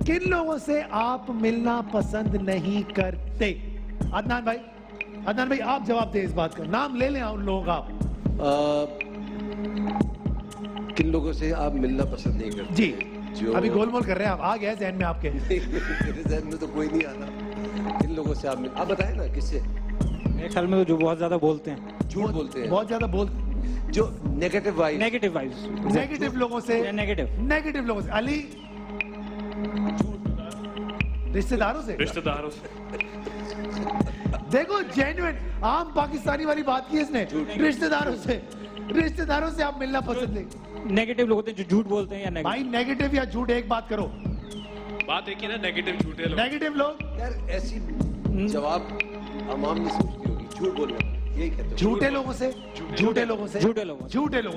किन लोगों से आप मिलना पसंद नहीं करते? जी जो अभी गोलमोल कर रहे हैं आप, आ गया जहन में आपके? मेरे जहन में तो कोई नहीं आता। किन लोगों से आप बताएं ना, किससे? मेरे ख्याल में तो जो बहुत ज्यादा बोलते हैं, झूठ बोलते हैं, बहुत ज्यादा जो नेगेटिव वाइब्स, नेगेटिव लोगों से, नेगेटिव लोगों से। अली, रिश्तेदारों से देखो, जेन्युइन आम पाकिस्तानी वाली बात की इसने। रिश्तेदारों से आप मिलना पसंद नहीं? नेगेटिव लोग होते हैं जो झूठ बोलते हैं या भाई नेगेटिव या झूठ एक बात करो, बात एक ही ना, नेगेटिव झूठे लोग। नेगेटिव लोग यार ऐसी जवाब अवाम ने सोचती होगी, झूठ बोलना यही कहते हैं। झूठे लोगों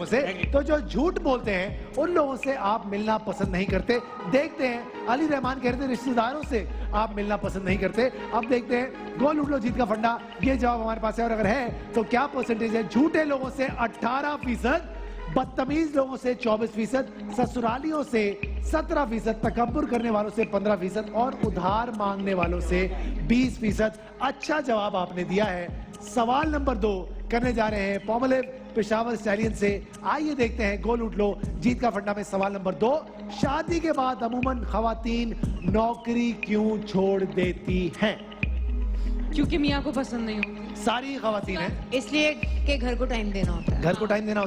से तो जो झूठ बोलते हैं उन लोगों से आप मिलना पसंद नहीं करते। देखते हैं, अली रहमान कह रहे थे रिश्तेदारों से आप मिलना पसंद नहीं करते। अब देखते हैं, गोल उठ लो जीत का फंडा, ये जवाब हमारे पास है और अगर है तो क्या परसेंटेज है? झूठे लोगों से 18%, बदतमीज लोगों से 24%, ससुरालियों से 17%, तकब्बुर करने वालों से 15% और उधार मांगने वालों से 20%। अच्छा जवाब आपने दिया है। सवाल नंबर 2 करने जा रहे हैं पॉमलेव पेशावर स्टैलियन से। आइए देखते हैं, गोल उठ लो जीत का फंडा में सवाल नंबर 2, शादी के बाद अमूमन खवातीन नौकरी क्यों छोड़ देती हैं? क्योंकि मियाँ को पसंद नहीं होती। सारी खवातीन हैं इसलिए कि घर को टाइम देना होता है। घर को टाइम देना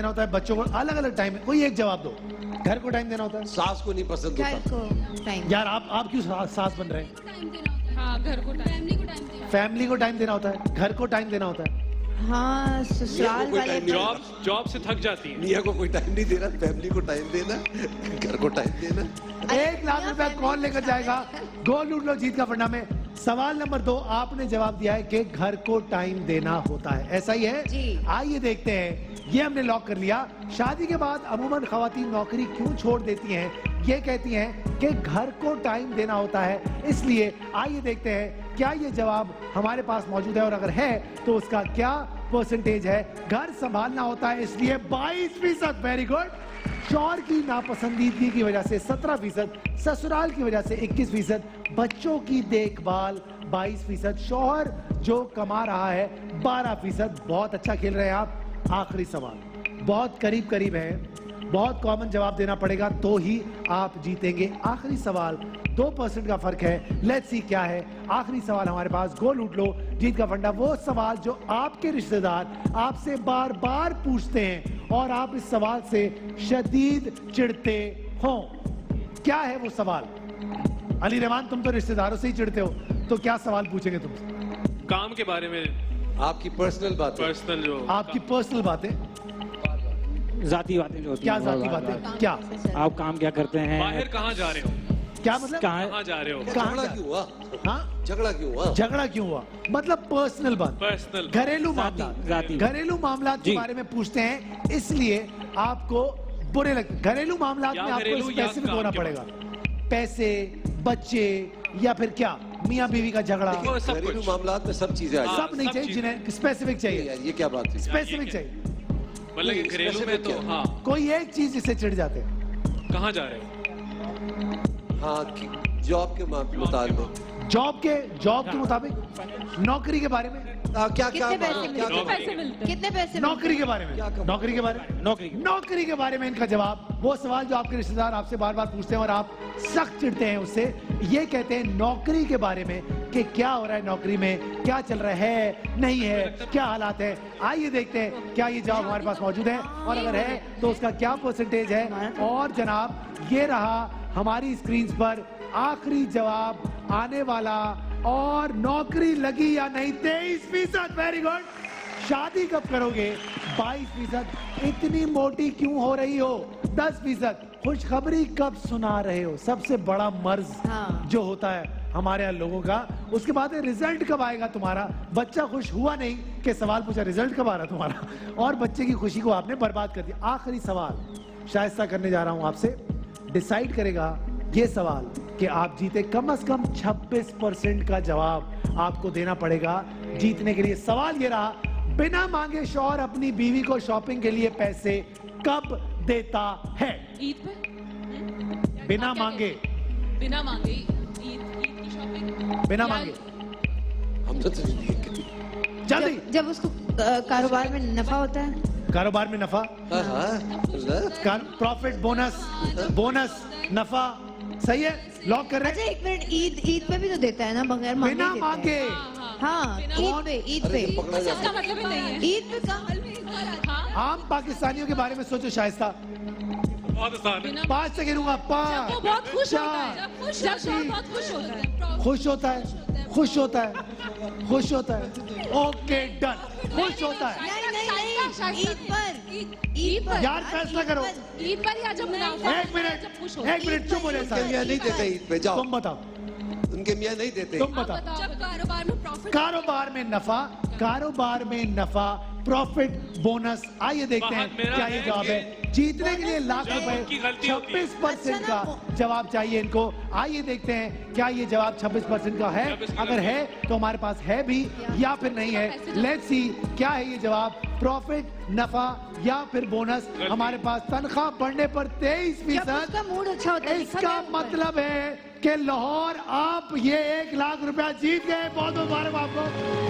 होता है, बच्चों को अलग अलग टाइम है। कोई एक जवाब दो। घर को टाइम देना होता है, सास को नहीं पसंद होता। घर को टाइम। यार आप क्यों सास बन रहे हैं? हाँ, घर को टाइम, फैमिली को टाइम देना होता है, घर को टाइम देना होता है। हाँ, ससुराल वाले जॉब से थक जाती है। मियाँ को कोई टाइम नहीं देना, फैमिली को टाइम देना, घर को टाइम देना। 1 लाख रुपया कौन लेकर जाएगा गोल उठ लो जीत का फंडा में? सवाल नंबर 2 आपने जवाब दिया है कि घर को टाइम देना होता है, ऐसा ही है जी। आइए देखते हैं, ये हमने लॉक कर लिया। शादी के बाद अमूमन खवातीन नौकरी क्यों छोड़ देती हैं? ये कहती हैं कि घर को टाइम देना होता है इसलिए। आइए देखते हैं क्या ये जवाब हमारे पास मौजूद है और अगर है तो उसका क्या परसेंटेज है? घर संभालना होता है इसलिए 22%, वेरी गुड। शौहर की नापसंदीदगी की वजह से 17%, ससुराल की वजह से 21%, बच्चों की देखभाल 22%, शौहर जो कमा रहा है 12%। बहुत अच्छा खेल रहे हैं आप। आखिरी सवाल बहुत करीब है, बहुत कॉमन जवाब देना पड़ेगा तो ही आप जीतेंगे। आखिरी सवाल 2% का फर्क है। लेट्स सी क्या है आखिरी सवाल हमारे पास। गोल उठ लो जीत का फंडा, वो सवाल जो आपके रिश्तेदार आपसे बार बार पूछते हैं और आप इस सवाल से शदीद चिढ़ते हो। क्या है वो सवाल? अली रहमान, तुम तो रिश्तेदारों से ही चिढ़ते हो, तो क्या सवाल पूछेंगे तुमसे? काम के बारे में, आपकी पर्सनल बात, जो आपकी पर्सनल बातें, जाती बातें जो क्या जाती बातें? क्या आप काम क्या करते हैं, बाहर कहाँ जा रहे हो, क्या मतलब कहाँ जा रहे हो, झगड़ा क्यों हुआ? हाँ, झगड़ा क्यों हुआ? मतलब पर्सनल बात, पर्सनल, घरेलू मामला के बारे में पूछते हैं इसलिए आपको बुरे लगते। घरेलू मामला में आपको स्पेसिफिक होना पड़ेगा। पैसे, बच्चे या फिर क्या, मियाँ बीवी का झगड़ा। घरेलू मामला में सब चीजें आ सब नहीं चाहिए, जिन्हें स्पेसिफिक चाहिए। ये क्या बात है? स्पेसिफिक चाहिए, मतलब घरेलू में तो हाँ, कोई एक चीज जिससे चिढ़ जाते हैं। कहाँ जा रहे हो? हाँ, जॉब के मुताबिक, जॉब के मुताबिक, नौकरी के बारे में, क्या कितने पैसे नौकरी के बारे में, नौकरी के बारे में इनका जवाब। वो सवाल जो आपके रिश्तेदार आपसे बार बार पूछते हैं और आप सख्त चिढ़ते हैं उससे, ये कहते हैं नौकरी के बारे में कि क्या हो रहा है नौकरी में, क्या चल रहा है, नहीं है, क्या हालात है। आइए देखते हैं क्या ये जवाब हमारे पास मौजूद है और अगर है तो उसका क्या परसेंटेज है। और जनाब ये रहा हमारी स्क्रीन पर आखिरी जवाब आने वाला, और नौकरी लगी या नहीं 23%, वेरी गुड। शादी कब करोगे 22%, इतनी मोटी क्यों हो रही हो 10%, खुशखबरी कब सुना रहे हो, सबसे बड़ा मर्ज जो होता है हमारे यहाँ लोगों का। उसके बाद रिजल्ट कब आएगा तुम्हारा, बच्चा खुश हुआ नहीं कि सवाल पूछा रिजल्ट कब आ रहा तुम्हारा, और बच्चे की खुशी को आपने बर्बाद कर दिया। आखिरी सवाल शाइस्ता करने जा रहा हूं आपसे, डिसाइड करेगा ये सवाल कि आप जीते। कम से कम 26% का जवाब आपको देना पड़ेगा जीतने के लिए। सवाल ये रहा, बिना मांगे शौहर अपनी बीवी को शॉपिंग के लिए पैसे कब देता है? ईद पे बिना मांगे, बिना मांगे ईद की शॉपिंग बिना मांगे, हम तो दिए कभी। जल्दी। जब उसको कारोबार में नफा होता है। कारोबार में नफा, हाँ हाँ प्रॉफिट, बोनस, बोनस, नफा, सही है, लॉक कर रहे अच्छा हैं। एक मिनट, ईद पे भी तो देता है ना, बगैर मांगे बिना देता है। मांगे, हाँ, ईद पे, ईद अरे पे, तो पकड़ा जाता इसका मतलब ही नहीं है ईद पे कहाँ? हाँ आम पाकिस्तानियों के बारे में सोचो शाइस्ता। बहुत आसान है 5 से गिनूंगा, वो 5, बहुत खुश होता है 4, जब शौहर बहुत खुश होता है खुश होता है, खुश होता है, खुश होता है, ओके डन, खुश होता है। नहीं, ईद पर यार फैसला करो। ईद पर या जब मुनाफा एक मिनट, जब खुश होता एक मिनट चुप हो जाए उनके साहब। मियाँ नहीं देते ईद पे, जाओ तुम बताओ, उनके मियाँ नहीं देते। तुम बताओ। जब कारोबार में प्रॉफिट कारोबार में नफा, कारोबार में नफा, प्रॉफिट, बोनस। आइए देखते हैं बात मेरा क्या ये है जवाब कि है। जीतने के लिए लाख जब रुपए, उनकी गलती होती है। 26% का जवाब चाहिए इनको। आइए देखते हैं क्या ये जवाब 26% का है। 26% अगर है तो हमारे पास है भी या फिर नहीं है। लेट्स सी क्या है ये जवाब, प्रॉफिट, नफा या फिर बोनस। हमारे पास तनख्वाह बढ़ने पर जब 23%। उसका मूड अच्छा होता है, लिखा इसका है ऊपर। मतलब है कि लाहौर आप ये 1 लाख रुपया जीत गए। बहुत बहुत मुबारक आपको।